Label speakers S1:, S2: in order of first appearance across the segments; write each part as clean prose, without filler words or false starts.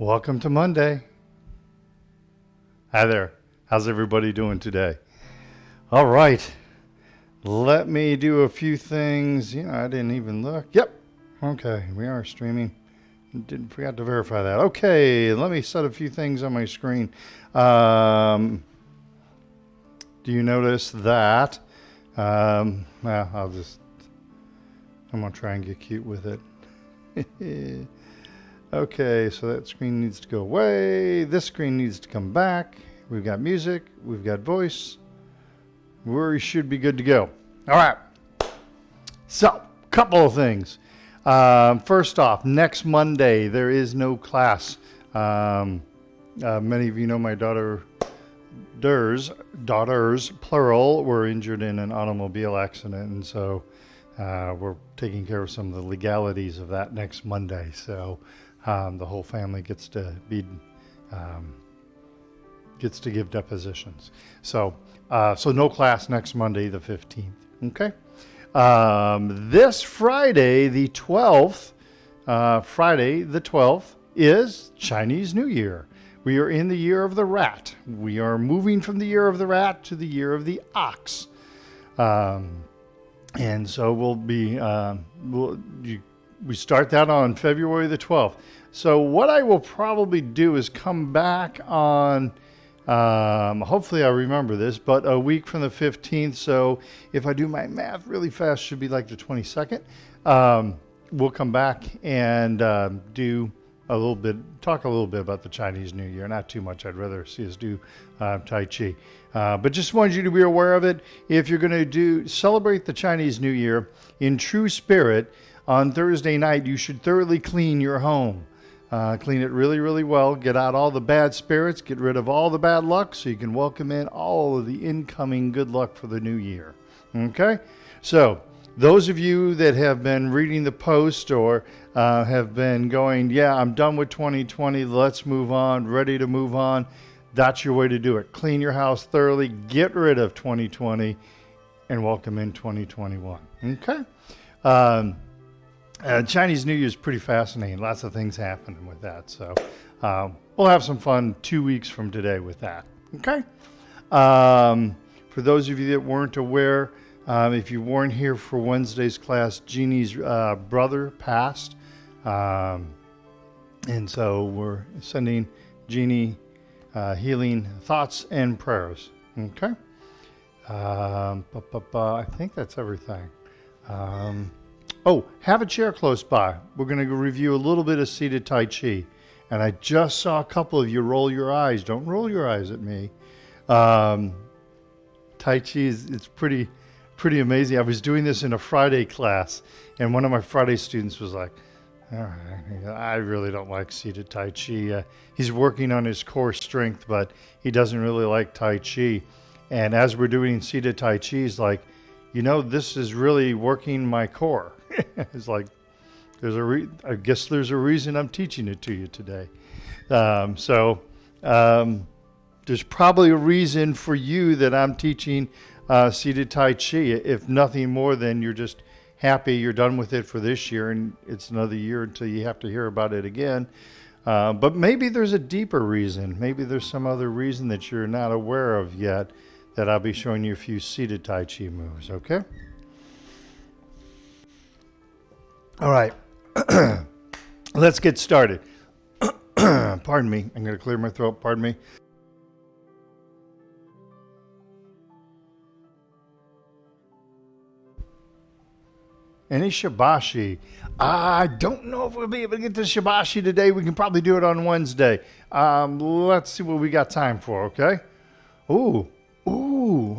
S1: Welcome to Monday. Hi there. How's everybody doing today? All right. Let me do a few things. I didn't even look. Yep. Okay, we are streaming. Forgot to verify that. Okay, let me set a few things on my screen. Do you notice that? I'm going to try and get cute with it. Okay, so that screen needs to go away. This screen needs to come back. We've got music. We've got voice. We should be good to go. All right. So, couple of things. First off, next Monday, there is no class. Many of you know my daughters, plural, were injured in an automobile accident. And so we're taking care of some of the legalities of that next Monday. So the whole family gets to give depositions. So no class next Monday, the 15th. Okay. This Friday, the 12th, is Chinese New Year. We are in the year of the rat. We are moving from the year of the rat to the year of the ox. And so we start that on February the 12th. So what I will probably do is come back on, hopefully I remember this, but a week from the 15th. So if I do my math really fast, should be like the 22nd. We'll come back and talk a little bit about the Chinese New Year. Not too much. I'd rather see us do Tai Chi. But just wanted you to be aware of it. If you're going to celebrate the Chinese New Year in true spirit, on Thursday night, you should thoroughly clean your home. Clean it really, really well. Get out all the bad spirits. Get rid of all the bad luck so you can welcome in all of the incoming good luck for the new year. Okay? So, those of you that have been reading the post or have been going, yeah, I'm done with 2020, let's move on, ready to move on, that's your way to do it. Clean your house thoroughly, get rid of 2020, and welcome in 2021. Okay? Chinese New Year is pretty fascinating. Lots of things happening with that. So we'll have some fun 2 weeks from today with that. Okay? For those of you that weren't aware, if you weren't here for Wednesday's class, Jeannie's brother passed. And so we're sending Jeannie healing thoughts and prayers. Okay? I think that's everything. Have a chair close by. We're going to go review a little bit of seated Tai Chi. And I just saw a couple of you roll your eyes. Don't roll your eyes at me. Tai Chi it's pretty amazing. I was doing this in a Friday class, and one of my Friday students was like, all right, I really don't like seated Tai Chi. He's working on his core strength, but he doesn't really like Tai Chi. And as we're doing seated Tai Chi, he's like, this is really working my core. It's like, I guess there's a reason I'm teaching it to you today. There's probably a reason for you that I'm teaching seated Tai Chi, if nothing more than you're just happy you're done with it for this year and it's another year until you have to hear about it again. But maybe there's a deeper reason. Maybe there's some other reason that you're not aware of yet that I'll be showing you a few seated Tai Chi moves, okay? All right, let's get started. Pardon me, I'm going to clear my throat, pardon me. Any Shibashi? I don't know if we'll be able to get to Shibashi today. We can probably do it on Wednesday. Let's see what we got time for, okay? Ooh,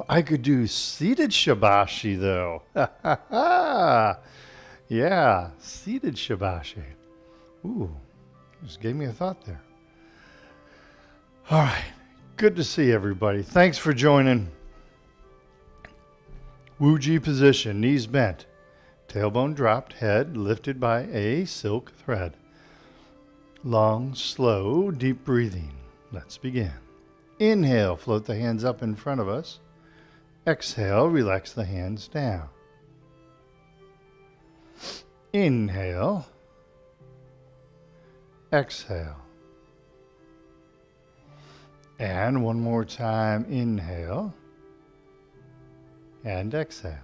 S1: I could do seated Shibashi, though. Yeah, seated Shibashi. Ooh, just gave me a thought there. All right, good to see everybody. Thanks for joining. Wuji position, knees bent. Tailbone dropped, head lifted by a silk thread. Long, slow, deep breathing. Let's begin. Inhale, float the hands up in front of us. Exhale, relax the hands down. Inhale. Exhale. And one more time, inhale and exhale.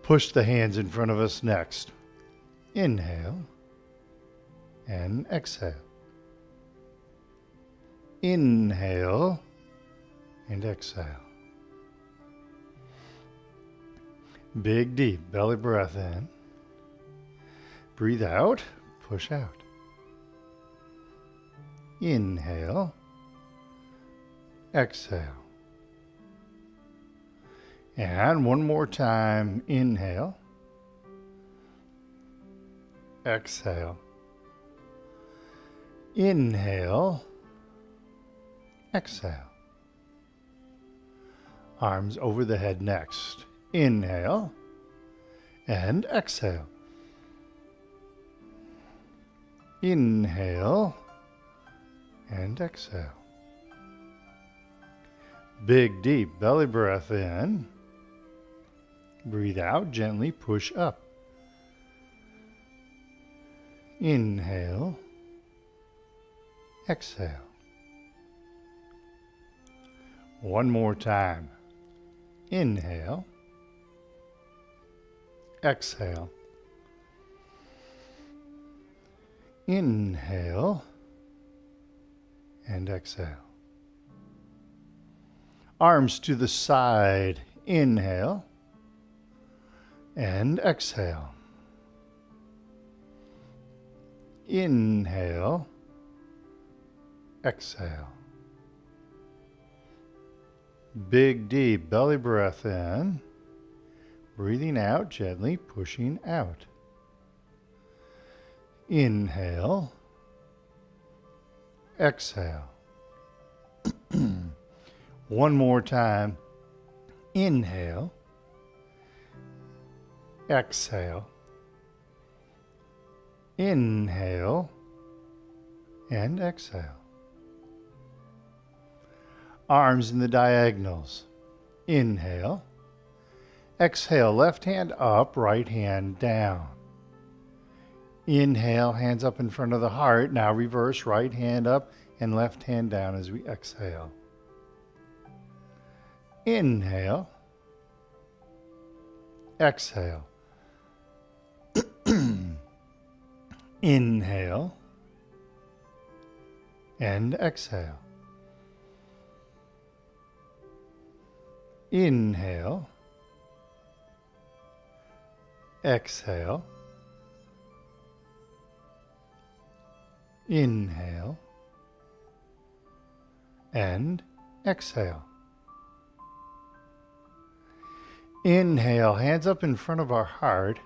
S1: Push the hands in front of us next. Inhale and exhale. Inhale and exhale. Big, deep belly breath in. Breathe out, push out. Inhale, exhale. And one more time, inhale, exhale. Inhale, exhale. Arms over the head next. Inhale and exhale. Inhale and exhale. Big, deep belly breath in. Breathe out, gently push up. Inhale, exhale. One more time. Inhale, exhale. Inhale and exhale. Arms to the side. Inhale and exhale. Inhale, exhale. Big, deep belly breath in. Breathing out, gently pushing out. Inhale, exhale. One more time. Inhale, exhale. Inhale and exhale. Arms in the diagonals. Inhale. Exhale, left hand up, right hand down. Inhale, hands up in front of the heart. Now reverse, right hand up and left hand down as we exhale. Inhale. Exhale. Inhale and exhale. Inhale, exhale, inhale, and exhale. Inhale, hands up in front of our heart.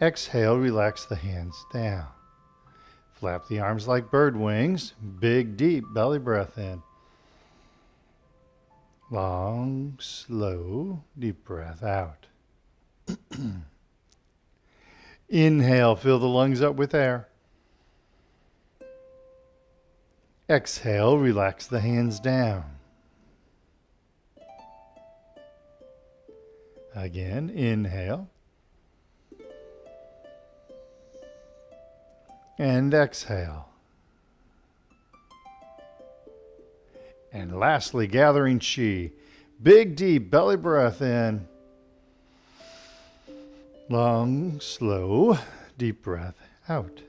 S1: Exhale, relax the hands down. Flap the arms like bird wings. Big, deep belly breath in. Long, slow, deep breath out. Inhale, fill the lungs up with air. Exhale, relax the hands down. Again, inhale. And exhale. And lastly, gathering chi. Big, deep belly breath in. Long, slow, deep breath out.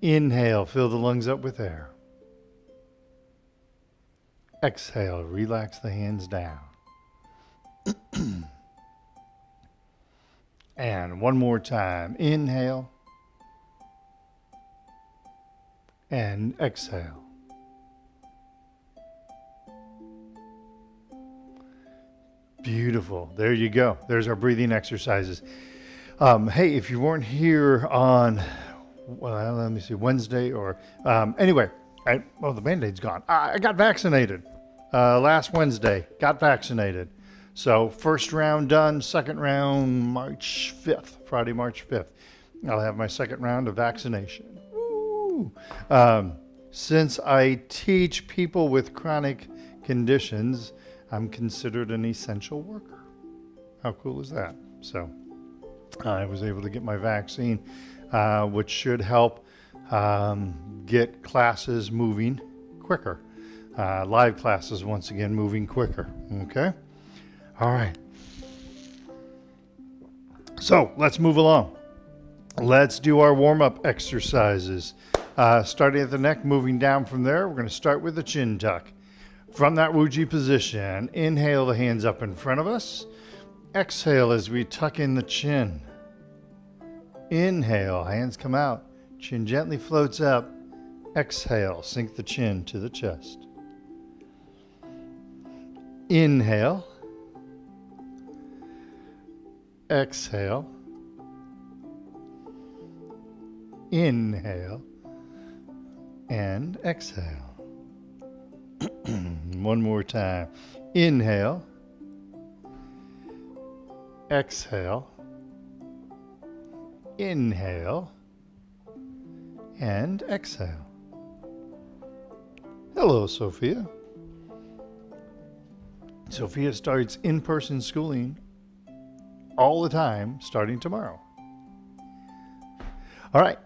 S1: Inhale, fill the lungs up with air. Exhale, relax the hands down. And one more time. Inhale. And exhale. Beautiful. There you go. There's our breathing exercises. Hey, if you weren't here on, well, let me see, Wednesday or, anyway, the Band-Aid's gone. I got vaccinated last Wednesday. Got vaccinated. So first round done, second round March 5th, Friday, March 5th. I'll have my second round of vaccination. Woo! Since I teach people with chronic conditions, I'm considered an essential worker. How cool is that? So I was able to get my vaccine, which should help get classes moving quicker. Live classes, once again, moving quicker. Okay? All right. So let's move along. Let's do our warm-up exercises. Starting at the neck, moving down from there, we're going to start with the chin tuck. From that Wuji position, inhale the hands up in front of us. Exhale as we tuck in the chin. Inhale, hands come out. Chin gently floats up. Exhale, sink the chin to the chest. Inhale. Exhale. Inhale. And exhale. One more time. Inhale. Exhale. Inhale. And exhale. Hello, Sophia. Sophia starts in-person schooling all the time starting tomorrow. All right.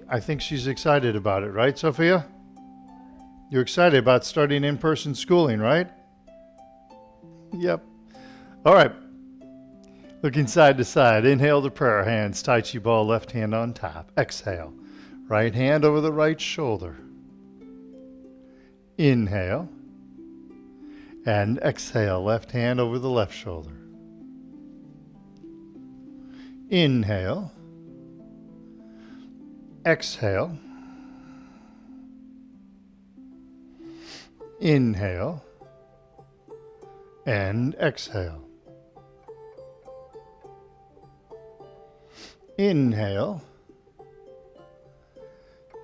S1: I think she's excited about it, right, Sophia? You're excited about starting in-person schooling, right? Yep. All right. Looking side to side. Inhale the prayer hands. Tai Chi ball, left hand on top. Exhale. Right hand over the right shoulder. Inhale. And exhale. Left hand over the left shoulder. Inhale. Exhale. Inhale. And exhale. Inhale.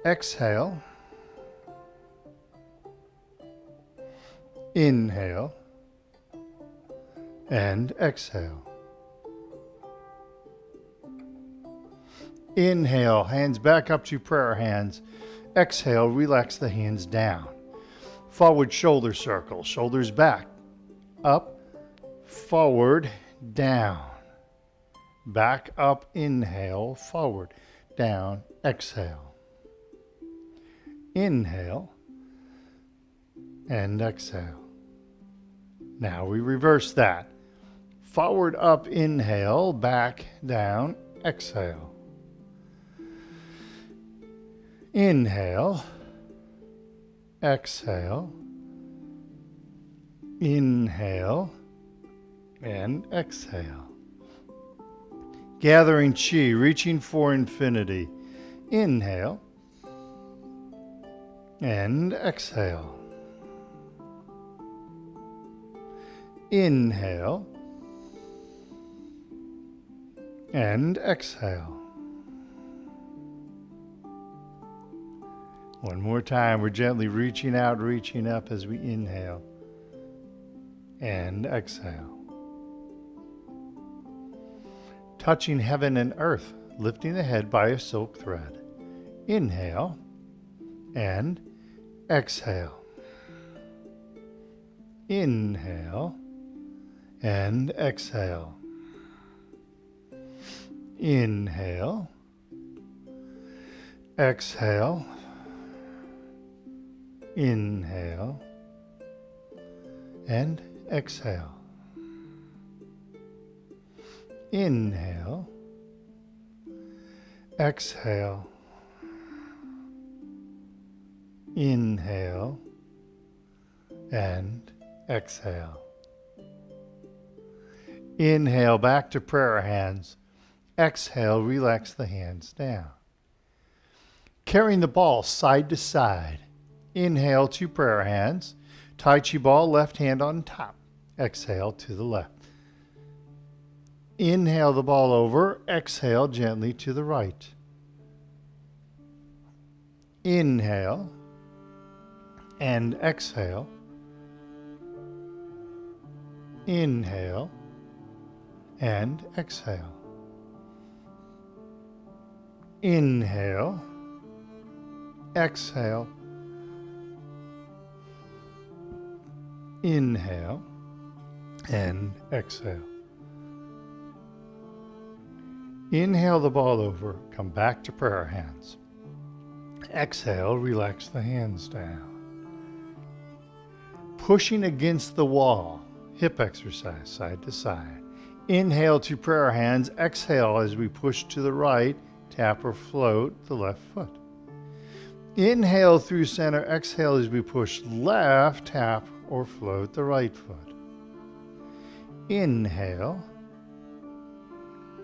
S1: Exhale. Inhale. And exhale. Inhale, hands back up to prayer hands. Exhale, relax the hands down. Forward shoulder circle, shoulders back. Up, forward, down. Back up, inhale, forward, down, exhale. Inhale, and exhale. Now we reverse that. Forward, up, inhale, back, down, exhale. Inhale, exhale, inhale, and exhale. Gathering chi, reaching for infinity. Inhale, and exhale. Inhale, and exhale. One more time, we're gently reaching out, reaching up as we inhale and exhale. Touching heaven and earth, lifting the head by a silk thread. Inhale and exhale. Inhale and exhale. Inhale, exhale. Inhale and exhale. Inhale, exhale. Inhale and exhale. Inhale back to prayer hands. Exhale, relax the hands down. Carrying the ball side to side. Inhale to prayer hands. Tai Chi ball, left hand on top. Exhale to the left. Inhale the ball over. Exhale gently to the right. Inhale and exhale. Inhale and exhale. Inhale, exhale. Inhale and exhale. Inhale the ball over, come back to prayer hands. Exhale, relax the hands down. Pushing against the wall, hip exercise, side to side. Inhale to prayer hands. Exhale as we push to the right, tap or float the left foot. Inhale through center. Exhale as we push left, tap or float the right foot. Inhale.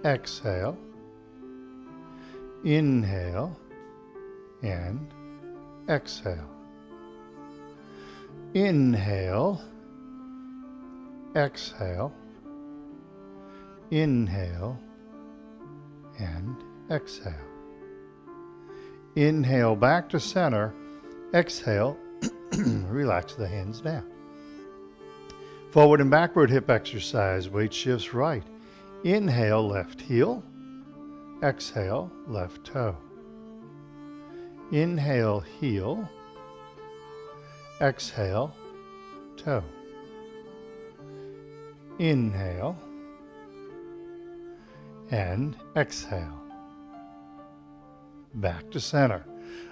S1: Exhale. Inhale and exhale. Inhale. Exhale. Inhale and exhale. Inhale back to center. Exhale. Relax the hands down. Forward and backward hip exercise. Weight shifts right. Inhale, left heel. Exhale, left toe. Inhale, heel. Exhale, toe. Inhale and exhale. Back to center.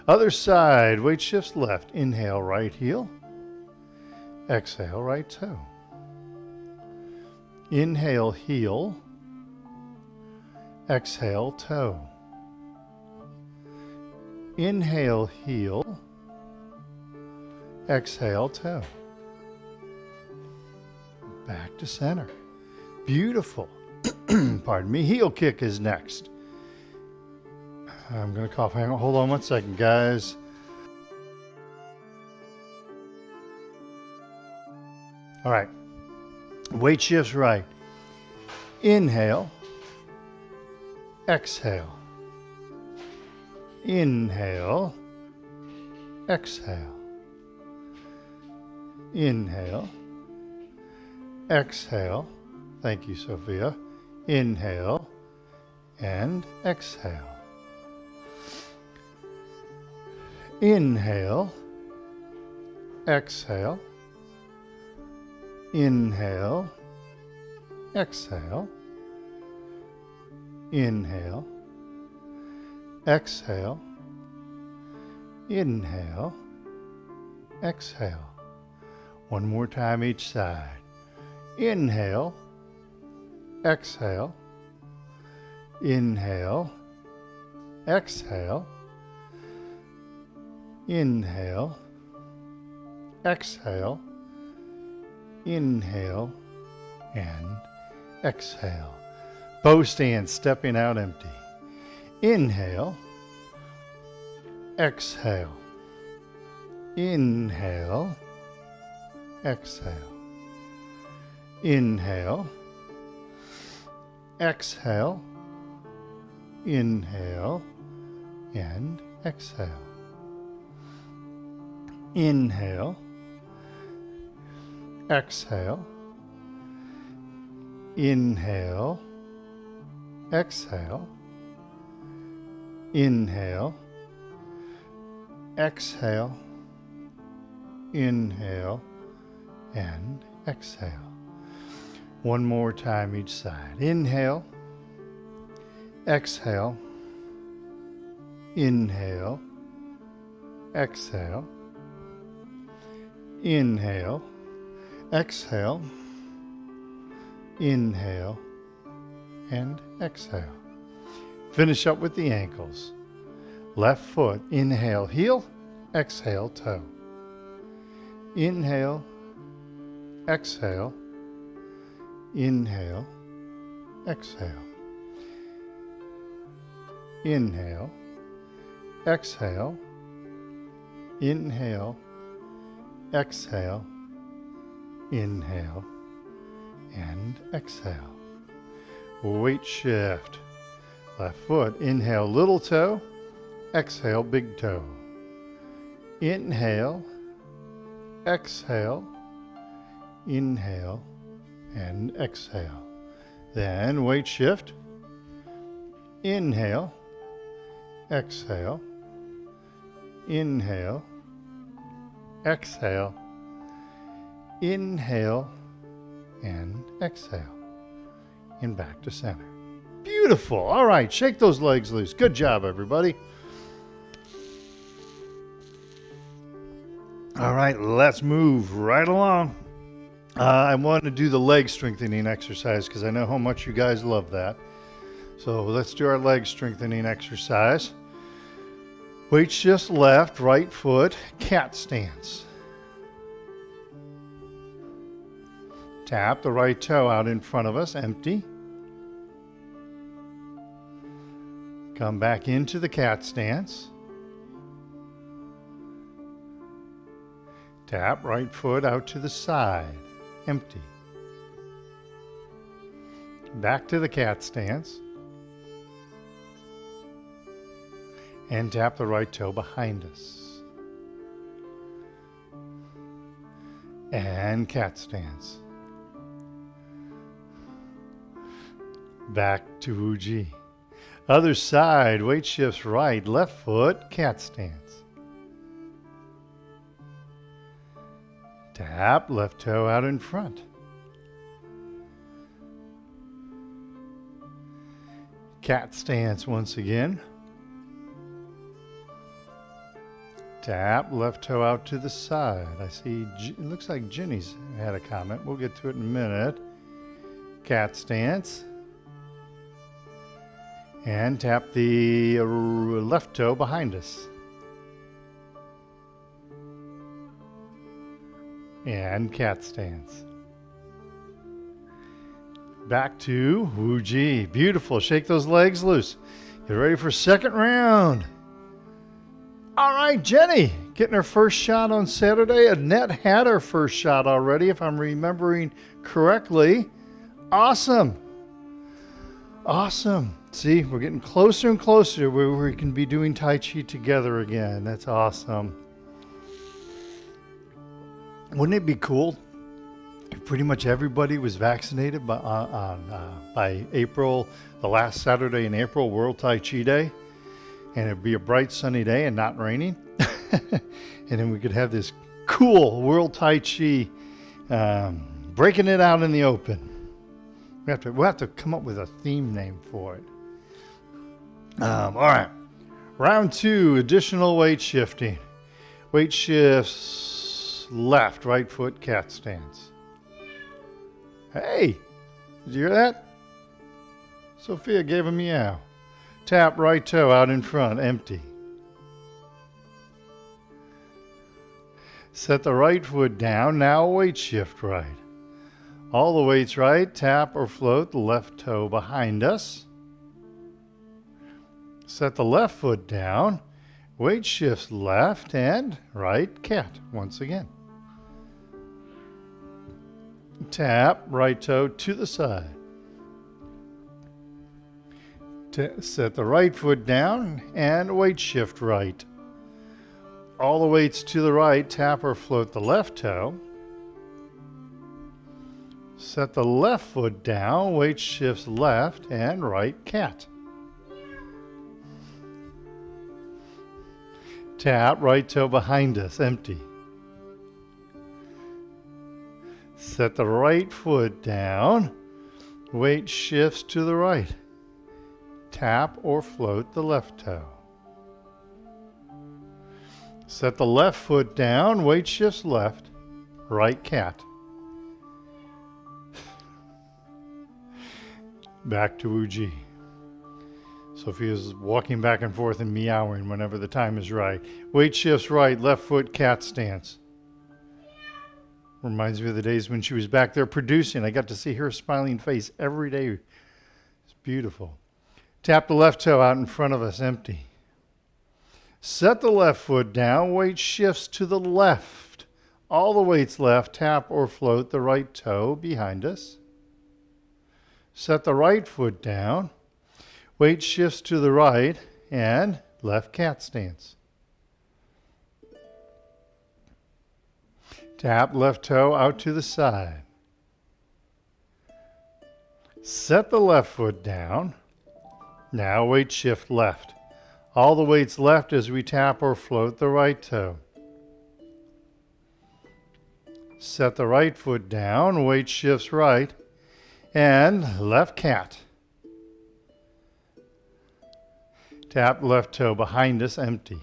S1: Other side, weight shifts left. Inhale, right heel. Exhale, right toe. Inhale, heel. Exhale, toe. Inhale, heel. Exhale, toe. Back to center. Beautiful. Pardon me. Heel kick is next. I'm going to cough. Hang on. Hold on one second, guys. All right. Weight shifts right. Inhale. Exhale. Inhale. Exhale. Inhale. Exhale. Thank you, Sophia. Inhale and exhale. Inhale. Exhale. Inhale. Exhale. Inhale. Exhale. Inhale. Exhale. One more time each side. Inhale. Exhale. Inhale. Exhale. Inhale. Exhale. Inhale and exhale. Bow stand, stepping out empty. Inhale. Exhale. Inhale. Exhale. Inhale. Exhale. Inhale and exhale. Inhale. Exhale. Inhale. Exhale. Inhale. Exhale. Inhale and exhale. One more time each side. Inhale. Exhale. Inhale. Exhale. Inhale. Exhale. Inhale and exhale. Finish up with the ankles. Left foot, inhale, heel, exhale, toe. Inhale, exhale, inhale, exhale. Inhale, exhale, inhale, exhale, inhale, and exhale. Weight shift. Left foot, inhale, little toe, exhale, big toe. Inhale, exhale, inhale, and exhale. Then weight shift. Inhale, exhale, inhale, exhale, inhale, and exhale. And back to center. Beautiful. All right, shake those legs loose. Good job, everybody. All right, let's move right along. I want to do the leg strengthening exercise because I know how much you guys love that. So let's do our leg strengthening exercise. Weight shifts left, right foot, cat stance. Tap the right toe out in front of us, empty. Come back into the cat stance. Tap right foot out to the side, empty. Back to the cat stance. And tap the right toe behind us. And cat stance. Back to Wuji. Other side, weight shifts right, left foot, cat stance. Tap, left toe out in front. Cat stance once again. Tap, left toe out to the side. I see, it looks like Jenny's had a comment. We'll get to it in a minute. Cat stance. And tap the left toe behind us. And cat stance. Back to Wuji. Beautiful. Shake those legs loose. Get ready for second round. All right, Jenny, getting her first shot on Saturday. Annette had her first shot already, if I'm remembering correctly. Awesome. Awesome. See, we're getting closer and closer to where we can be doing Tai Chi together again. That's awesome. Wouldn't it be cool if pretty much everybody was vaccinated by April, the last Saturday in April, World Tai Chi Day? And it'd be a bright sunny day and not raining. And then we could have this cool World Tai Chi breaking it out in the open. We'll have to come up with a theme name for it. All right. Round 2, additional weight shifting. Weight shifts left, right foot, cat stance. Hey, did you hear that? Sophia gave a meow. Tap right toe out in front, empty. Set the right foot down, now weight shift right. All the weights right, tap or float the left toe behind us. Set the left foot down, weight shifts left and right cat once again. Tap right toe to the side. Set the right foot down and weight shift right. All the weights to the right, tap or float the left toe. Set the left foot down, weight shifts left and right cat. Tap right toe behind us, empty. Set the right foot down, weight shifts to the right. Tap or float the left toe. Set the left foot down, weight shifts left, right cat. Back to Wuji. Sophia's walking back and forth and meowing whenever the time is right. Weight shifts right, left foot cat stance. Reminds me of the days when she was back there producing. I got to see her smiling face every day. It's beautiful. Tap the left toe out in front of us, empty. Set the left foot down, weight shifts to the left. All the weights left, tap or float the right toe behind us. Set the right foot down, weight shifts to the right, and left cat stance. Tap left toe out to the side. Set the left foot down. Now weight shift left. All the weights left as we tap or float the right toe. Set the right foot down, weight shifts right, and left cat. Tap left toe behind us, empty.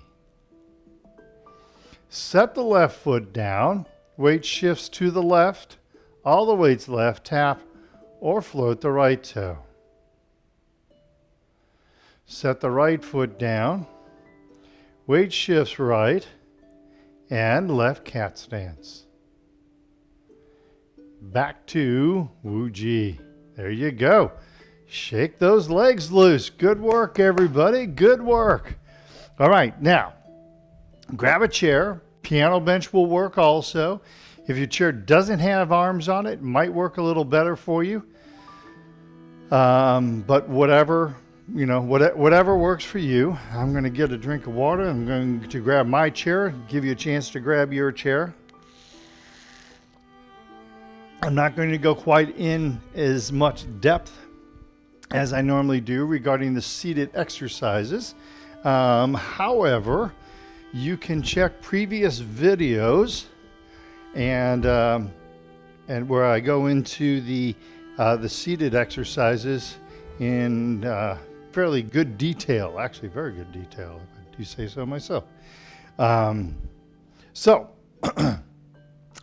S1: Set the left foot down. Weight shifts to the left. All the weight's left. Tap or float the right toe. Set the right foot down. Weight shifts right. And left cat stance. Back to Wu Ji. There you go. Shake those legs loose. Good work, everybody. Good work. All right, now, grab a chair. Piano bench will work also. If your chair doesn't have arms on it, it might work a little better for you. But whatever, whatever works for you. I'm going to get a drink of water. I'm going to grab my chair, give you a chance to grab your chair. I'm not going to go quite in as much depth as I normally do regarding the seated exercises. However, you can check previous videos and where I go into the seated exercises in fairly good detail, actually very good detail, if I do say so myself. So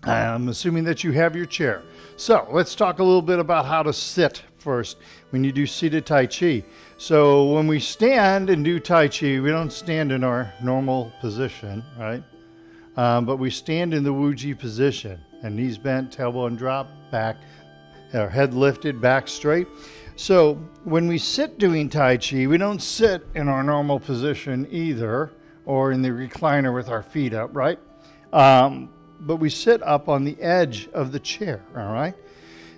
S1: I'm assuming that you have your chair. So let's talk a little bit about how to sit first when you do seated Tai Chi. So when we stand and do Tai Chi, we don't stand in our normal position, right? But we stand in the Wu Ji position, and knees bent, tailbone drop, back, our head lifted, back straight. So when we sit doing Tai Chi, we don't sit in our normal position either, or in the recliner with our feet up, right? But we sit up on the edge of the chair, all right?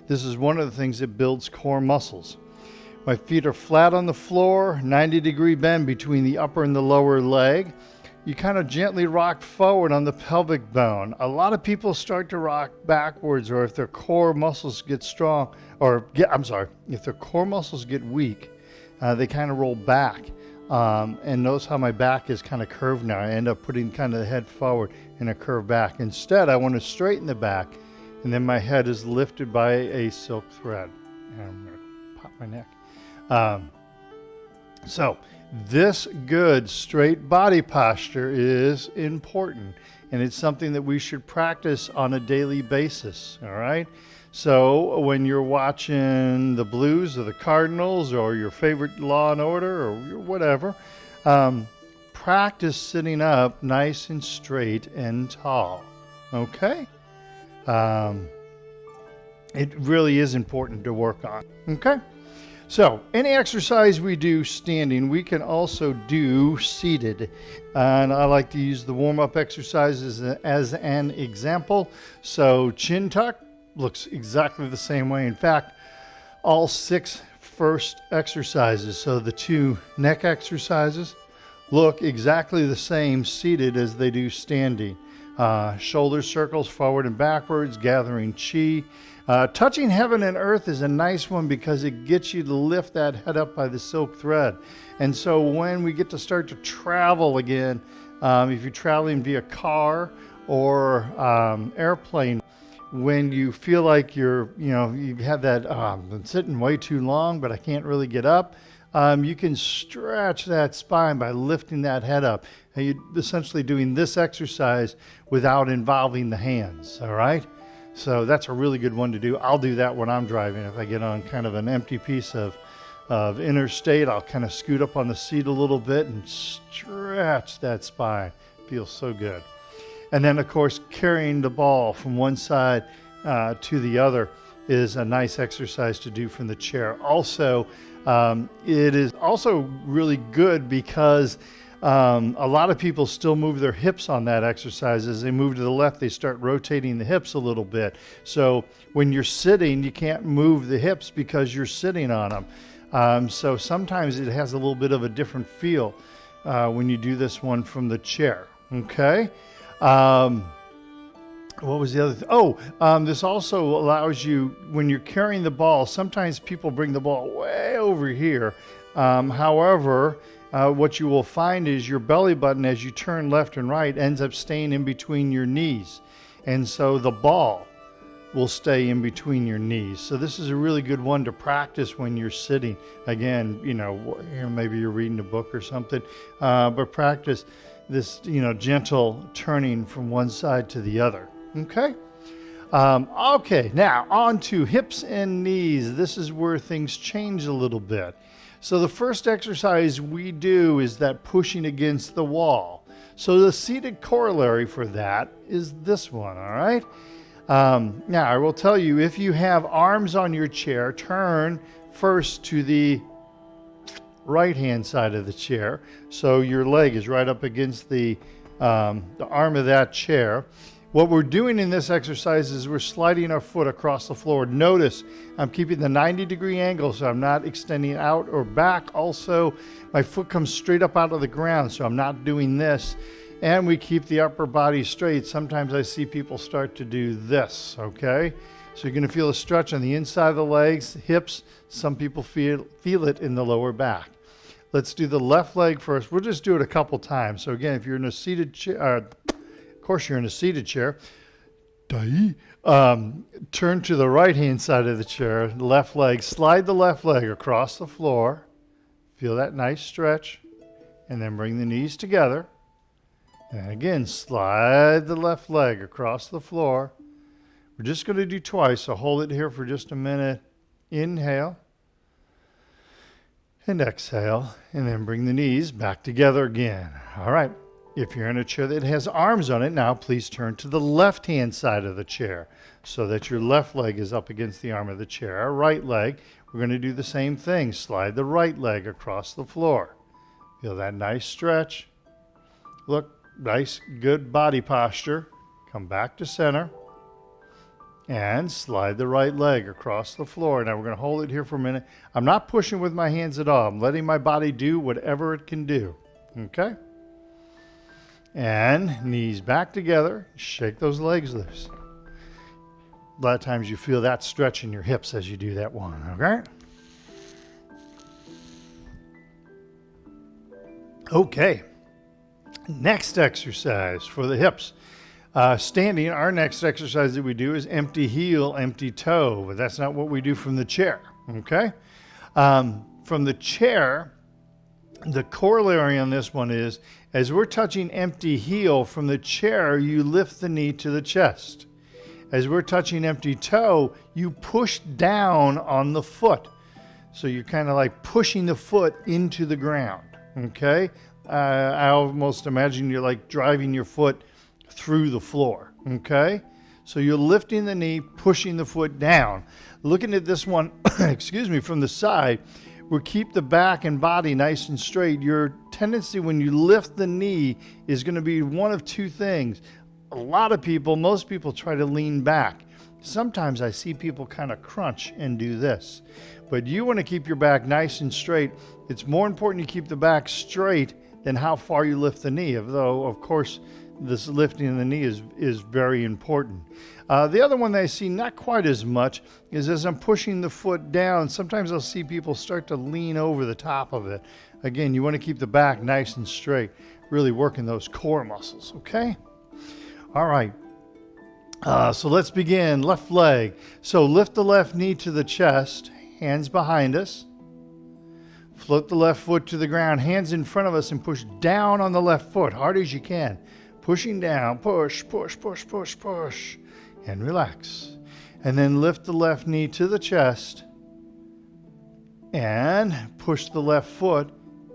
S1: This is one of the things that builds core muscles. My feet are flat on the floor, 90-degree bend between the upper and the lower leg. You kind of gently rock forward on the pelvic bone. A lot of people start to rock backwards, or if their core muscles get strong, if their core muscles get weak, they kind of roll back. And notice how my back is kind of curved now. I end up putting kind of the head forward in a curved back. Instead, I want to straighten the back, and then my head is lifted by a silk thread. And I'm going to pop my neck. So this good straight body posture is important, and it's something that we should practice on a daily basis, all right? So when you're watching the Blues or the Cardinals or your favorite Law and Order or whatever, practice sitting up nice and straight and tall, okay? It really is important to work on, okay? So any exercise we do standing, we can also do seated. And I like to use the warm-up exercises as an example. So chin tuck looks exactly the same way. In fact, all 6 first exercises, so the 2 neck exercises, look exactly the same seated as they do standing. Shoulder circles forward and backwards, gathering chi. Touching heaven and earth is a nice one because it gets you to lift that head up by the silk thread. And so when we get to start to travel again, if you're traveling via car or airplane, when you feel like you've had that, I've been sitting way too long, but I can't really get up, you can stretch that spine by lifting that head up. And you're essentially doing this exercise without involving the hands, all right? So that's a really good one to do. I'll do that when I'm driving. If I get on kind of an empty piece of interstate, I'll kind of scoot up on the seat a little bit and stretch that spine. Feels so good. And then, of course, carrying the ball from one side to the other is a nice exercise to do from the chair. Also, it is also really good because a lot of people still move their hips on that exercise. As they move to the left, they start rotating the hips a little bit. So when you're sitting, you can't move the hips because you're sitting on them. So sometimes it has a little bit of a different feel when you do this one from the chair. Okay. What was the other thing? This also allows you, when you're carrying the ball, sometimes people bring the ball way over here. However, what you will find is your belly button, as you turn left and right, ends up staying in between your knees. And so the ball will stay in between your knees. So this is a really good one to practice when you're sitting. Again, maybe you're reading a book or something, but practice gentle turning from one side to the other. Okay? Okay, now on to hips and knees. This is where things change a little bit. So the first exercise we do is that pushing against the wall. So the seated corollary for that is this one, all right? Now, I will tell you, if you have arms on your chair, turn first to the right-hand side of the chair. So your leg is right up against the arm of that chair. What we're doing in this exercise is we're sliding our foot across the floor. Notice I'm keeping the 90-degree angle, so I'm not extending out or back. Also, my foot comes straight up out of the ground, so I'm not doing this. And we keep the upper body straight. Sometimes I see people start to do this, okay? So you're going to feel a stretch on the inside of the legs, hips. Some people feel it in the lower back. Let's do the left leg first. We'll just do it a couple times. So again, if you're in a seated chair, of course you're in a seated chair, turn to the right-hand side of the chair, left leg, slide the left leg across the floor. Feel that nice stretch, and then bring the knees together. And again, slide the left leg across the floor. We're just going to do twice, so hold it here for just a minute. Inhale and exhale, and then bring the knees back together again. All right. If you're in a chair that has arms on it, now please turn to the left-hand side of the chair so that your left leg is up against the arm of the chair. Our right leg, we're going to do the same thing. Slide the right leg across the floor. Feel that nice stretch. Look, nice, good body posture. Come back to center. And slide the right leg across the floor. Now we're going to hold it here for a minute. I'm not pushing with my hands at all. I'm letting my body do whatever it can do. Okay? And knees back together. Shake those legs loose. A lot of times you feel that stretch in your hips as you do that one. Okay? Okay. Next exercise for the hips. Standing, our next exercise that we do is empty heel, empty toe, but that's not what we do from the chair, okay? From the chair, the corollary on this one is, as we're touching empty heel from the chair, you lift the knee to the chest. As we're touching empty toe, you push down on the foot. So you're kind of like pushing the foot into the ground, okay? I almost imagine you're like driving your foot through the floor, okay? So you're lifting the knee, pushing the foot down. Looking at this one, excuse me, from the side, we'll keep the back and body nice and straight. Your tendency when you lift the knee is going to be one of two things. A lot of people, most people try to lean back. Sometimes I see people kind of crunch and do this. But you want to keep your back nice and straight. It's more important you keep the back straight than how far you lift the knee, though, of course, this lifting of the knee is very important. The other one that I see not quite as much is as I'm pushing the foot down, sometimes I'll see people start to lean over the top of it. Again, you want to keep the back nice and straight, really working those core muscles, okay? All right. So let's begin. Left leg. So lift the left knee to the chest, hands behind us. Float the left foot to the ground, hands in front of us, and push down on the left foot, hard as you can. Pushing down, push, push, push, push, push, and relax. And then lift the left knee to the chest and push the left foot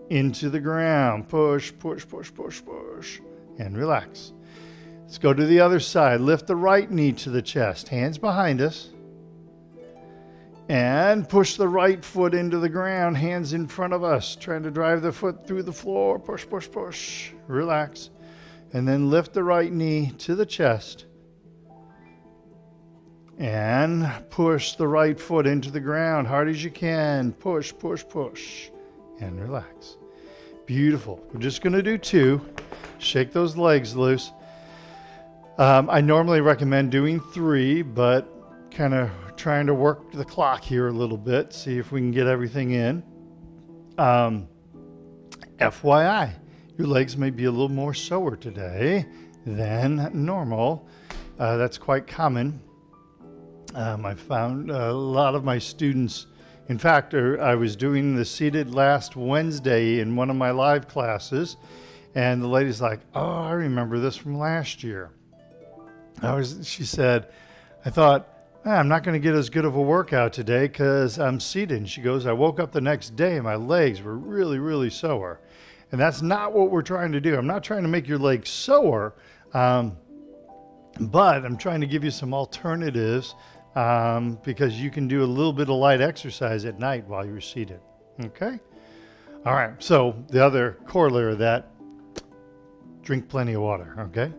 S1: into the ground. Push, push, push, push, push, and relax. Let's go to the other side. Lift the right knee to the chest, hands behind us. And push the right foot into the ground, hands in front of us, trying to drive the foot through the floor. Push, push, push. Relax. And then lift the right knee to the chest. And push the right foot into the ground, hard as you can. Push, push, push. And relax. Beautiful. We're just going to do two. Shake those legs loose. I normally recommend doing three, but kind of trying to work the clock here a little bit, see if we can get everything in. FYI, your legs may be a little more sore today than normal. That's quite common. I found a lot of my students, in fact, I was doing the seated last Wednesday in one of my live classes, And the lady's like, oh, I remember this from last year. She said, I thought, I'm not going to get as good of a workout today because I'm seated. And she goes, I woke up the next day and my legs were really, really sore. And that's not what we're trying to do. I'm not trying to make your legs sore, but I'm trying to give you some alternatives because you can do a little bit of light exercise at night while you're seated. Okay? All right. So the other corollary of that, drink plenty of water. Okay?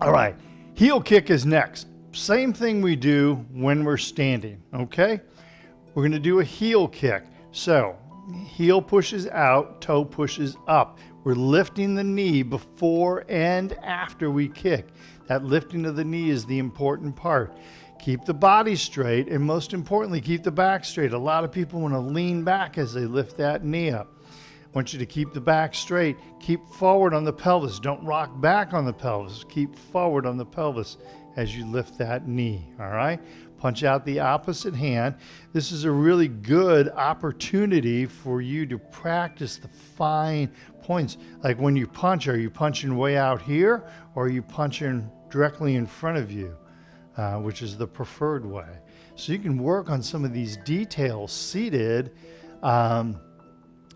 S1: All right. Heel kick is next. Same thing we do when we're standing. Okay? We're going to do a heel kick. So heel pushes out, toe pushes up. We're lifting the knee before and after we kick. That lifting of the knee is the important part. Keep the body straight, and most importantly, keep the back straight. A lot of people want to lean back as they lift that knee up. I want you to keep the back straight. Keep forward on the pelvis. Don't rock back on the pelvis. Keep forward on the pelvis as you lift that knee, all right? Punch out the opposite hand. This is a really good opportunity for you to practice the fine points. Like when you punch, are you punching way out here or are you punching directly in front of you, which is the preferred way. So you can work on some of these details seated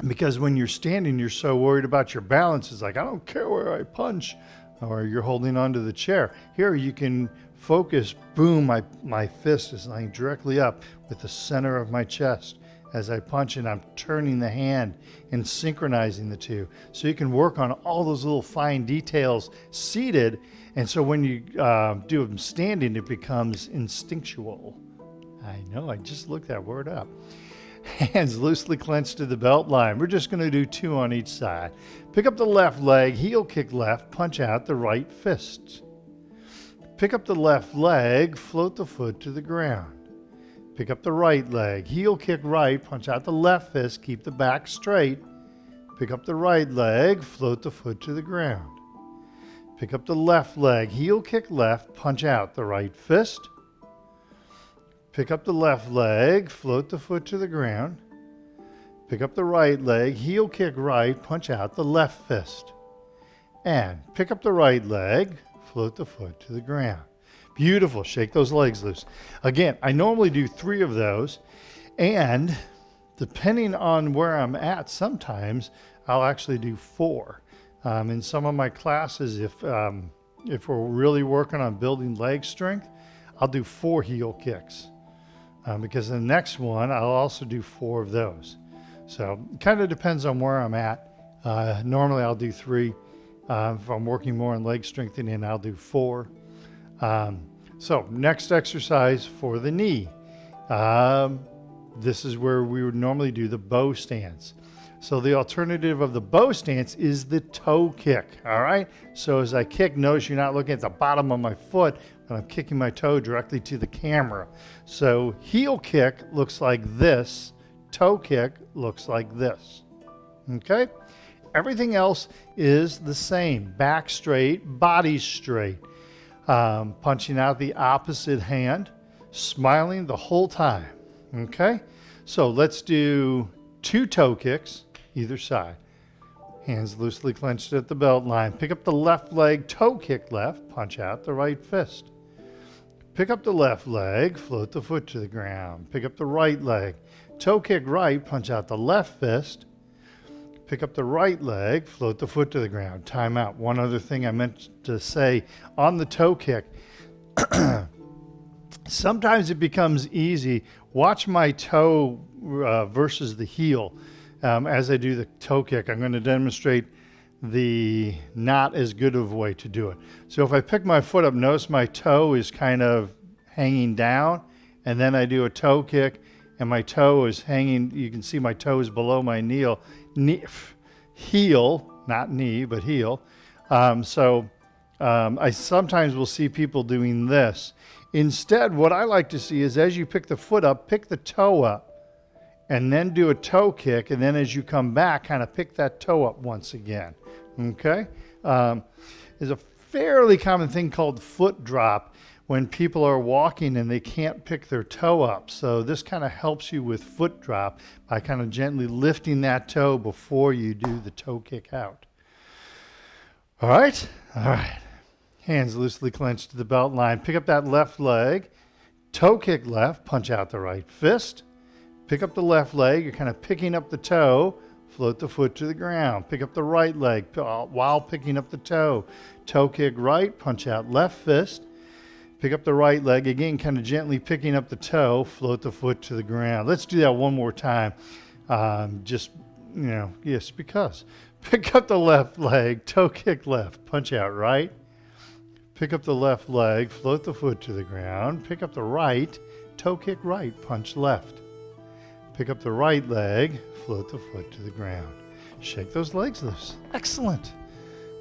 S1: because when you're standing, you're so worried about your balance. It's like, I don't care where I punch, or you're holding onto the chair. Here you can focus, boom, my fist is lying directly up with the center of my chest. As I punch and I'm turning the hand and synchronizing the two. So you can work on all those little fine details seated. And so when you do them standing, it becomes instinctual. I know, I just looked that word up. Hands loosely clenched to the belt line. We're just going to do 2 on each side. Pick up the left leg, heel kick left, punch out the right fist. Pick up the left leg, float the foot to the ground. Pick up the right leg, heel kick right, punch out the left fist, keep the back straight. Pick up the right leg, float the foot to the ground. Pick up the left leg, heel kick left, punch out the right fist. Pick up the left leg, float the foot to the ground. Pick up the right leg, heel kick right, punch out the left fist. And pick up the right leg, float the foot to the ground. Beautiful. Shake those legs loose. Again, I normally do 3 of those, and depending on where I'm at, sometimes I'll actually do 4. In some of my classes, if we're really working on building leg strength, I'll do 4 heel kicks. Because the next one, I'll also do 4 of those. So it kind of depends on where I'm at. Normally I'll do 3. If I'm working more on leg strengthening, I'll do 4. So next exercise for the knee. This is where we would normally do the bow stance. So the alternative of the bow stance is the toe kick, all right? So as I kick, notice you're not looking at the bottom of my foot, but I'm kicking my toe directly to the camera. So heel kick looks like this, toe kick looks like this, okay? Everything else is the same, back straight, body straight. Punching out the opposite hand, smiling the whole time, okay? So let's do 2 toe kicks, either side. Hands loosely clenched at the belt line. Pick up the left leg, toe kick left, punch out the right fist. Pick up the left leg, float the foot to the ground. Pick up the right leg, toe kick right, punch out the left fist. Pick up the right leg, float the foot to the ground. Time out. One other thing I meant to say on the toe kick. Sometimes it becomes easy. Watch my toe versus the heel as I do the toe kick. I'm going to demonstrate the not as good of a way to do it. So if I pick my foot up, notice my toe is kind of hanging down, and then I do a toe kick, and my toe is hanging. You can see my toe is below my heel, not knee, but heel. I sometimes will see people doing this. Instead, what I like to see is as you pick the foot up, pick the toe up, and then do a toe kick, and then as you come back, kind of pick that toe up once again. Okay? There's a fairly common thing called foot drop when people are walking and they can't pick their toe up. So this kind of helps you with foot drop by kind of gently lifting that toe before you do the toe kick out. All right. Hands loosely clenched to the belt line. Pick up that left leg. Toe kick left. Punch out the right fist. Pick up the left leg. You're kind of picking up the toe. Float the foot to the ground. Pick up the right leg while picking up the toe. Toe kick right. Punch out left fist. Pick up the right leg. Again, kind of gently picking up the toe. Float the foot to the ground. Let's do that one more time. Just because. Pick up the left leg. Toe kick left. Punch out right. Pick up the left leg. Float the foot to the ground. Pick up the right. Toe kick right. Punch left. Pick up the right leg. Float the foot to the ground. Shake those legs loose. Excellent.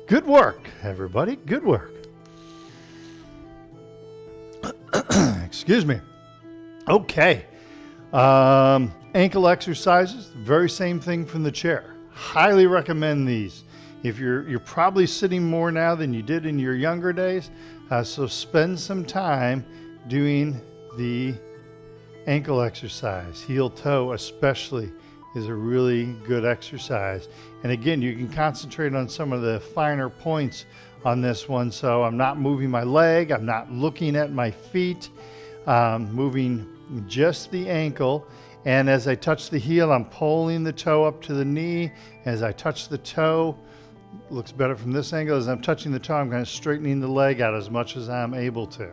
S1: Good work, everybody. Good work. Excuse me. Okay. Ankle exercises. Very same thing from the chair. Highly recommend these. If you're probably sitting more now than you did in your younger days, so spend some time doing the ankle exercise. Heel toe especially is a really good exercise. And again, you can concentrate on some of the finer points on this one. So I'm not moving my leg, I'm not looking at my feet, moving just the ankle. And as I touch the heel, I'm pulling the toe up to the knee. As I touch the toe, looks better from this angle. As I'm touching the toe, I'm kind of straightening the leg out as much as I'm able to.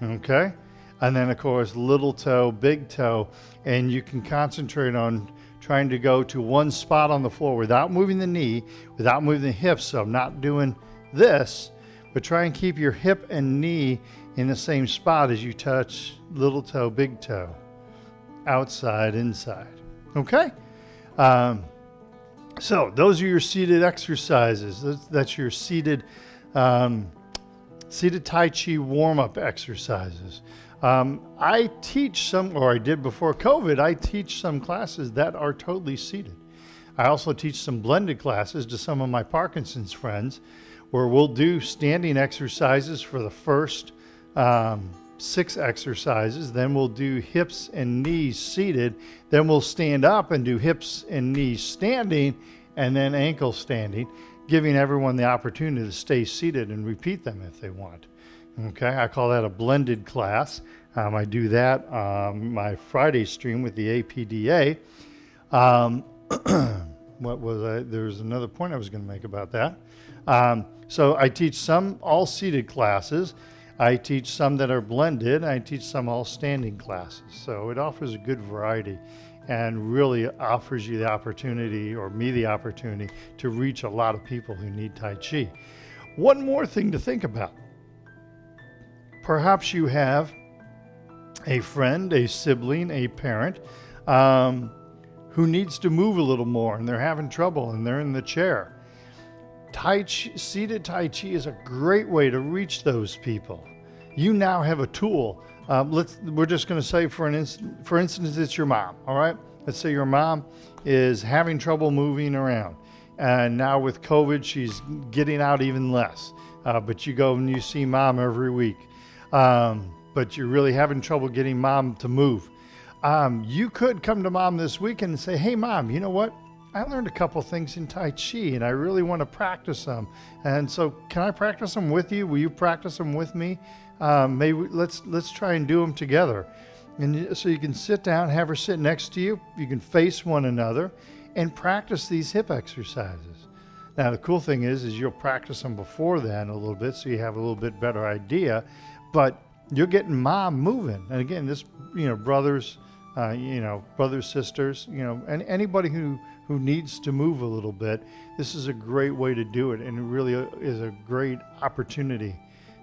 S1: Okay? And then, of course, little toe, big toe. And you can concentrate on trying to go to one spot on the floor without moving the knee, without moving the hips. So I'm not doing this, but try and keep your hip and knee in the same spot as you touch little toe, big toe. Outside, inside. Okay? So those are your seated exercises. That's your seated Tai Chi warm-up exercises. I teach some, or I did before COVID, I teach some classes that are totally seated. I also teach some blended classes to some of my Parkinson's friends where we'll do standing exercises for the first 6 exercises. Then we'll do hips and knees seated. Then we'll stand up and do hips and knees standing, and then ankle standing, giving everyone the opportunity to stay seated and repeat them if they want. Okay, I call that a blended class. I do that on my Friday stream with the APDA. There's another point I was going to make about that. So I teach some all seated classes. I teach some that are blended. I teach some all standing classes. So it offers a good variety and really offers you the opportunity, or me the opportunity, to reach a lot of people who need Tai Chi. One more thing to think about. Perhaps you have a friend, a sibling, a parent who needs to move a little more and they're having trouble and they're in the chair. Seated Tai Chi is a great way to reach those people. You now have a tool. We're just going to say, for instance, it's your mom. All right. Let's say your mom is having trouble moving around, and now with COVID, she's getting out even less. But you go and you see mom every week, but you're really having trouble getting mom to move. You could come to mom this weekend and say, "Hey, mom, you know what? I learned a couple things in Tai Chi and I really want to practice them. And so can I practice them with you? Will you practice them with me? Maybe let's try and do them together." And so you can sit down, have her sit next to you. You can face one another and practice these hip exercises. Now, the cool thing is you'll practice them before then a little bit, so you have a little bit better idea, but you're getting mom moving. And again, this, brothers, sisters, and anybody who needs to move a little bit, this is a great way to do it. And it really is a great opportunity,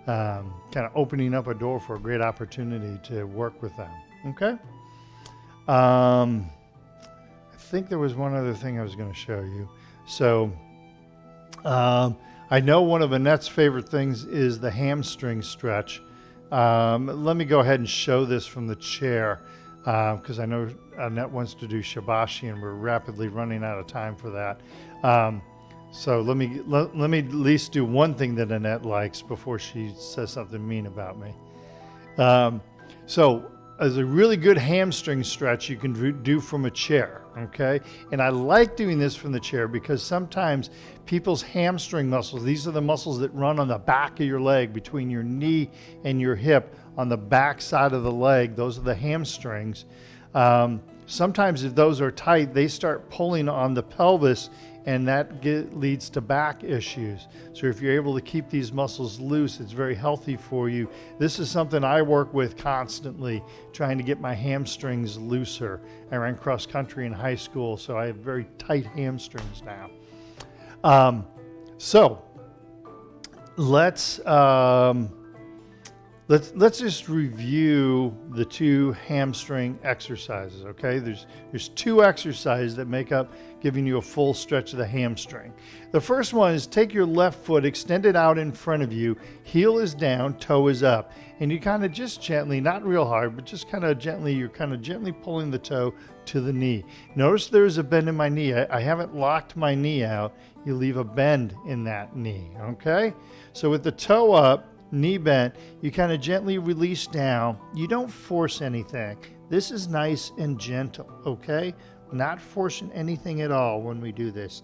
S1: kind of opening up a door for a great opportunity to work with them. Okay. I think there was one other thing I was going to show you. So, I know one of Annette's favorite things is the hamstring stretch. Let me go ahead and show this from the chair, because I know Annette wants to do Shibashi and we're rapidly running out of time for that. So let me at least do one thing that Annette likes before she says something mean about me. So as a really good hamstring stretch you can do from a chair, okay? And I like doing this from the chair because sometimes people's hamstring muscles, these are the muscles that run on the back of your leg between your knee and your hip on the back side of the leg, those are the hamstrings. Sometimes if those are tight, they start pulling on the pelvis and that leads to back issues. So if you're able to keep these muscles loose, it's very healthy for you. This is something I work with constantly, trying to get my hamstrings looser. I ran cross country in high school, so I have very tight hamstrings now. So let's just review the two hamstring exercises, okay? There's two exercises that make up giving you a full stretch of the hamstring. The first one is take your left foot, extend it out in front of you, heel is down, toe is up. And you kind of just gently, not real hard, but just kind of gently, you're kind of gently pulling the toe to the knee. Notice there's a bend in my knee. I haven't locked my knee out. You leave a bend in that knee, okay? So with the toe up, knee bent, you kind of gently release down. You don't force anything. This is nice and gentle, okay? Not forcing anything at all when we do this.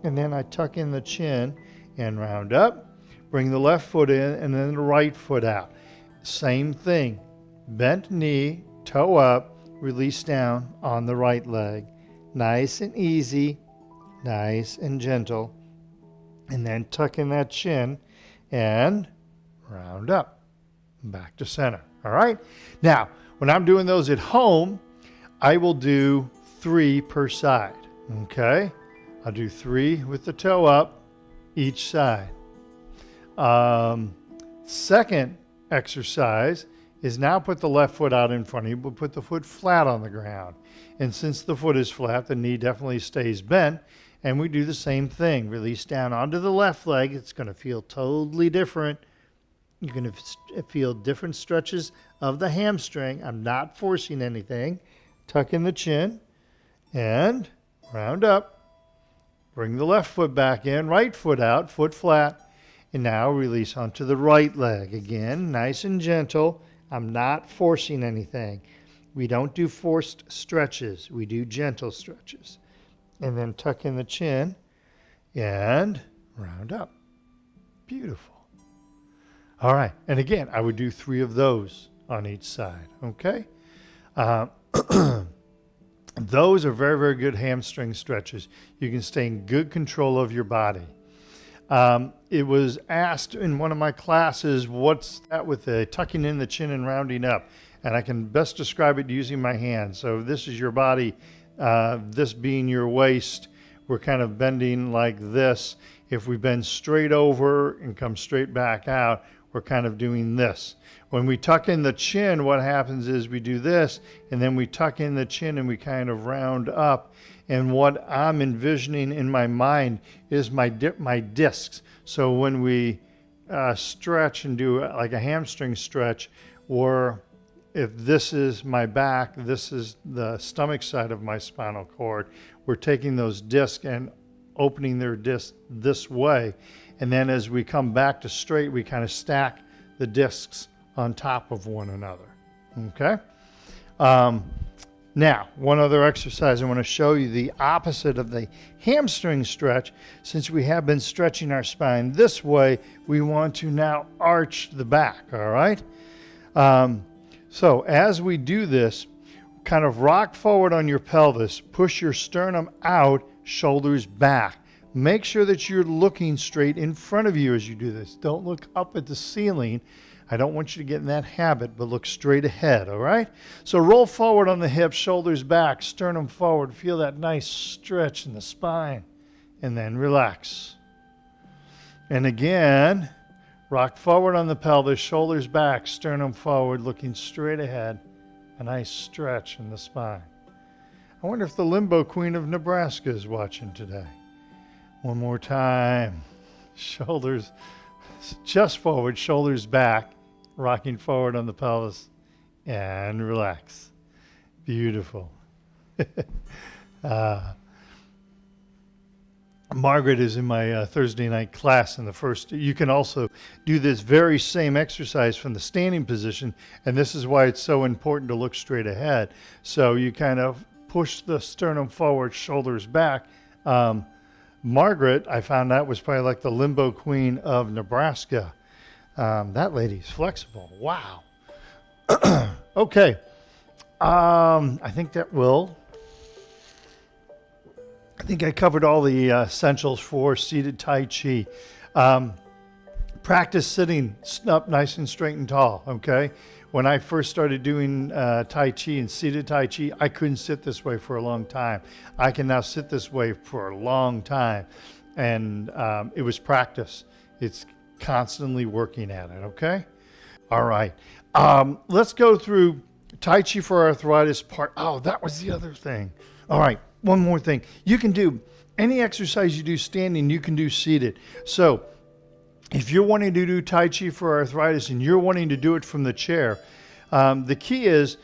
S1: And then I tuck in the chin and round up, bring the left foot in and then the right foot out. Same thing, bent knee, toe up, release down on the right leg. Nice and easy, nice and gentle. And then tuck in that chin and round up, back to center. All right. Now, when I'm doing those at home, I will do 3 per side. Okay. I'll do 3 with the toe up each side. Second exercise is now put the left foot out in front of you, but put the foot flat on the ground. And since the foot is flat, the knee definitely stays bent. And we do the same thing. Release down onto the left leg. It's going to feel totally different. You're going to feel different stretches of the hamstring. I'm not forcing anything. Tuck in the chin and round up. Bring the left foot back in, right foot out, foot flat. And now release onto the right leg. Again, nice and gentle. I'm not forcing anything. We don't do forced stretches. We do gentle stretches. And then tuck in the chin and round up. Beautiful. All right, and again, I would do 3 of those on each side, okay? Those are very, very good hamstring stretches. You can stay in good control of your body. It was asked in one of my classes, what's that with the tucking in the chin and rounding up? And I can best describe it using my hand. So this is your body, this being your waist. We're kind of bending like this. If we bend straight over and come straight back out, we're kind of doing this. When we tuck in the chin, what happens is we do this, and then we tuck in the chin and we kind of round up. And what I'm envisioning in my mind is my discs. So when we stretch and do like a hamstring stretch, or if this is my back, this is the stomach side of my spinal cord, we're taking those discs and opening their disc this way. And then as we come back to straight, we kind of stack the discs on top of one another. Okay? Now, one other exercise I want to show you, the opposite of the hamstring stretch. Since we have been stretching our spine this way, we want to now arch the back, all right? So as we do this, kind of rock forward on your pelvis, push your sternum out, shoulders back. Make sure that you're looking straight in front of you as you do this. Don't look up at the ceiling. I don't want you to get in that habit, but look straight ahead, all right? So roll forward on the hips, shoulders back, sternum forward. Feel that nice stretch in the spine. And then relax. And again, rock forward on the pelvis, shoulders back, sternum forward, looking straight ahead. A nice stretch in the spine. I wonder if the Limbo Queen of Nebraska is watching today. One more time. Shoulders, chest forward, shoulders back, rocking forward on the pelvis, and relax. Beautiful. Margaret is in my Thursday night class in the first. You can also do this very same exercise from the standing position, and this is why it's so important to look straight ahead. So you kind of push the sternum forward, shoulders back. Margaret, I found out, was probably like the limbo queen of Nebraska. That lady's flexible. Wow. Okay. I think I covered all the essentials for seated Tai Chi. Practice sitting up nice and straight and tall, okay? When I first started doing Tai Chi and seated Tai Chi, I couldn't sit this way for a long time. I can now sit this way for a long time. And it was practice. It's constantly working at it, okay? All right. Let's go through Tai Chi for Arthritis part. Oh, that was the other thing. All right. One more thing. You can do any exercise you do standing, you can do seated. So if you're wanting to do Tai Chi for arthritis and you're wanting to do it from the chair, the key is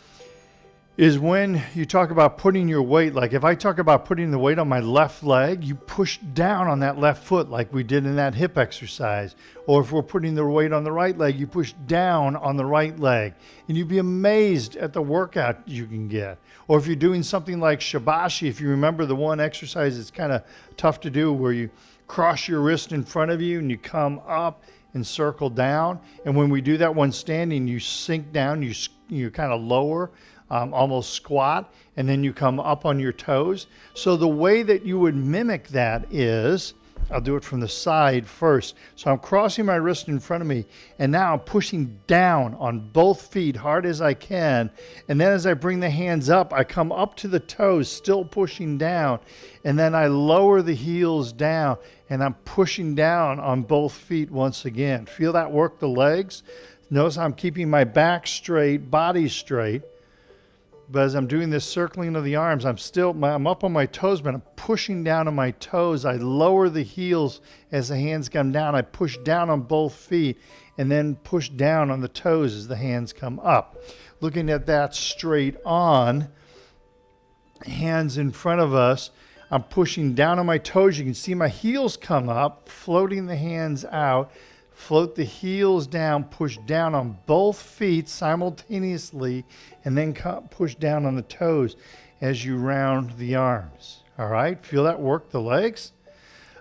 S1: when you talk about putting your weight, like if I talk about putting the weight on my left leg, you push down on that left foot like we did in that hip exercise. Or if we're putting the weight on the right leg, you push down on the right leg. And you'd be amazed at the workout you can get. Or if you're doing something like Shibashi, if you remember the one exercise that's kind of tough to do where you cross your wrist in front of you and you come up and circle down. And when we do that one standing, you sink down, you kind of lower, almost squat, and then you come up on your toes. So the way that you would mimic that is, I'll do it from the side first. So I'm crossing my wrist in front of me, and now I'm pushing down on both feet hard as I can. And then as I bring the hands up, I come up to the toes, still pushing down. And then I lower the heels down, and I'm pushing down on both feet once again. Feel that work the legs? Notice I'm keeping my back straight, body straight. But as I'm doing this circling of the arms, I'm up on my toes, but I'm pushing down on my toes. I lower the heels as the hands come down. I push down on both feet and then push down on the toes as the hands come up. Looking at that straight on, hands in front of us, I'm pushing down on my toes. You can see my heels come up, floating the hands out. Float the heels down, push down on both feet simultaneously, and then push down on the toes as you round the arms. All right, feel that work the legs?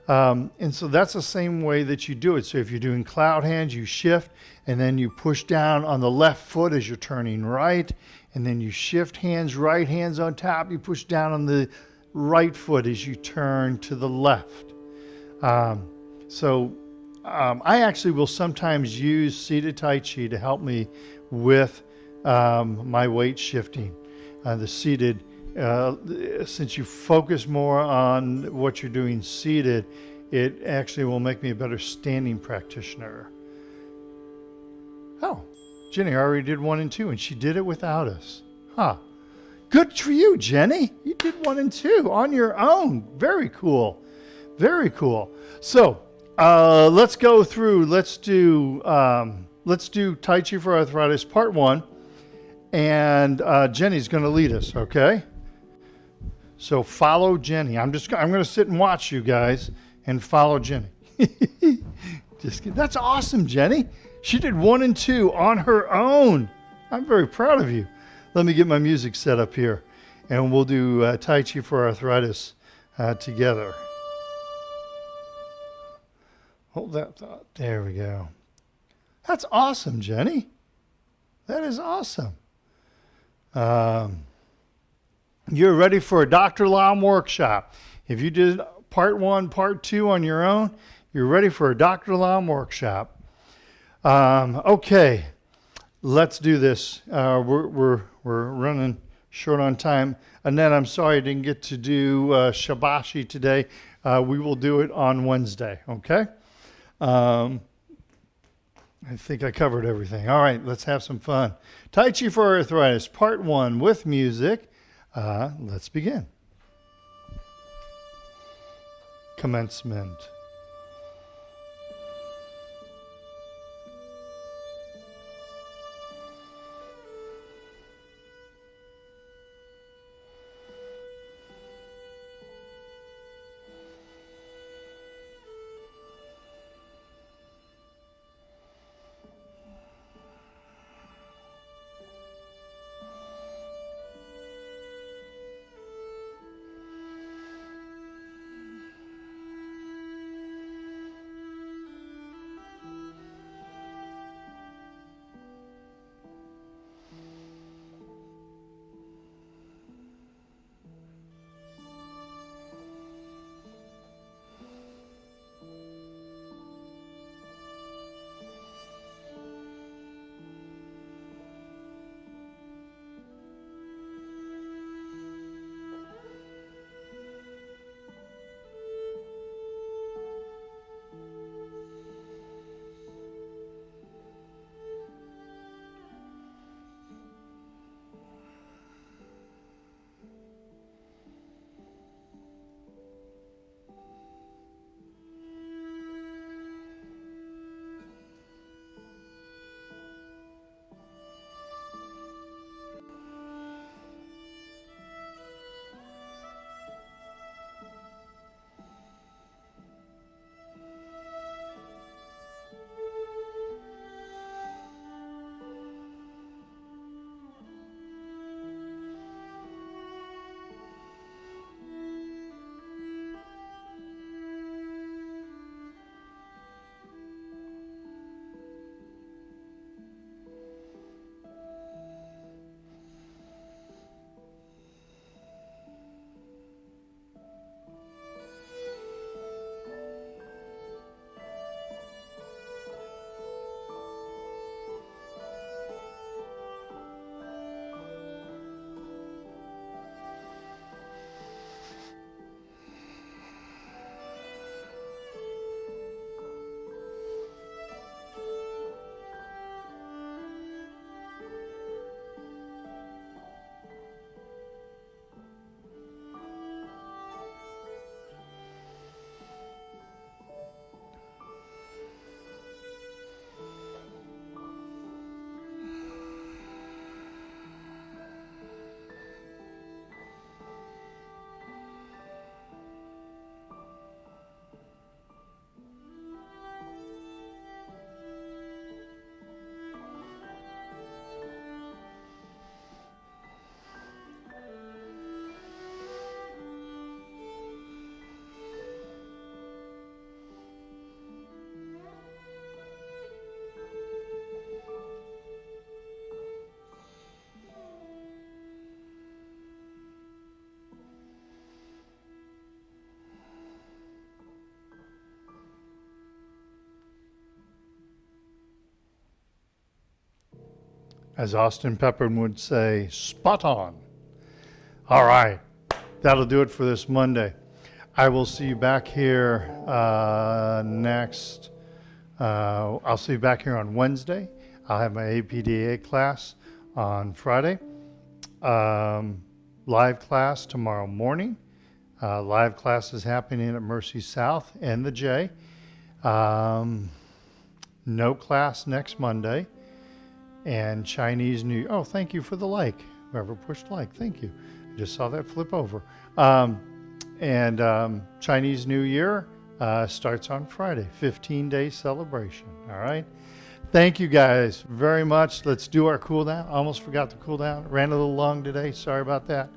S1: And so that's the same way that you do it. So if you're doing cloud hands, you shift, and then you push down on the left foot as you're turning right, and then you shift hands, right hands on top, you push down on the right foot as you turn to the left. I actually will sometimes use seated Tai Chi to help me with my weight shifting. The seated, since you focus more on what you're doing seated, it actually will make me a better standing practitioner. Oh, Jenny already did 1 and 2, and she did it without us. Huh. Good for you, Jenny. You did 1 and 2 on your own. Very cool. Very cool. So, let's go through. Let's do Tai Chi for Arthritis Part 1, and Jenny's going to lead us. Okay. So follow Jenny. I'm going to sit and watch you guys and follow Jenny. Just kidding. That's awesome, Jenny. She did 1 and 2 on her own. I'm very proud of you. Let me get my music set up here, and we'll do Tai Chi for Arthritis together. Hold that thought. There we go. That's awesome, Jenny. That is awesome. You're ready for a Dr. Lam workshop. If you did part 1, part 2 on your own, you're ready for a Dr. Lam workshop. Okay, let's do this. We're running short on time. Annette, I'm sorry I didn't get to do Shibashi today. We will do it on Wednesday, okay? I think I covered everything. All right, let's have some fun. Tai Chi for Arthritis, Part 1 with music. Let's begin. Commencement. As Austin Pepper would say, spot on. All right. That'll do it for this Monday. I will see you back here next. I'll see you back here on Wednesday. I'll have my APDA class on Friday. Live class tomorrow morning. Live class is happening at Mercy South and the J. No class next Monday. And Chinese New Year. Oh, thank you for the like. Whoever pushed like, thank you. I just saw that flip over. Chinese New Year starts on Friday. 15-day celebration. All right. Thank you guys very much. Let's do our cool down. Almost forgot the cool down. Ran a little long today. Sorry about that.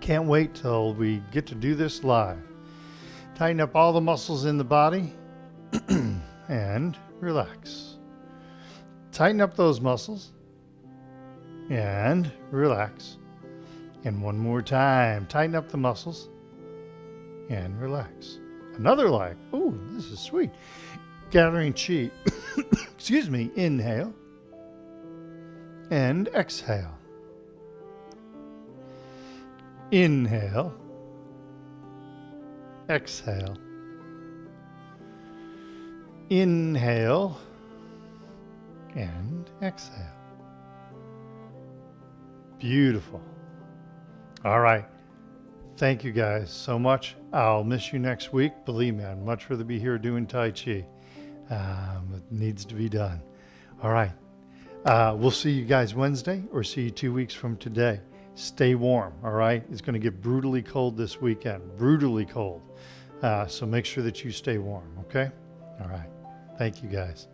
S1: Can't wait till we get to do this live. Tighten up all the muscles in the body and relax. Tighten up those muscles and relax. And one more time, tighten up the muscles and relax. Another leg. Ooh, this is sweet. Gathering chi. Excuse me. Inhale and exhale. Inhale. Exhale. Inhale and exhale. Beautiful. All right. Thank you guys so much. I'll miss you next week. Believe me, I'd much rather be here doing Tai Chi. It needs to be done. All right. We'll see you guys Wednesday or see you 2 weeks from today. Stay warm. All right. It's going to get brutally cold this weekend. Brutally cold. So make sure that you stay warm. Okay. All right. Thank you guys.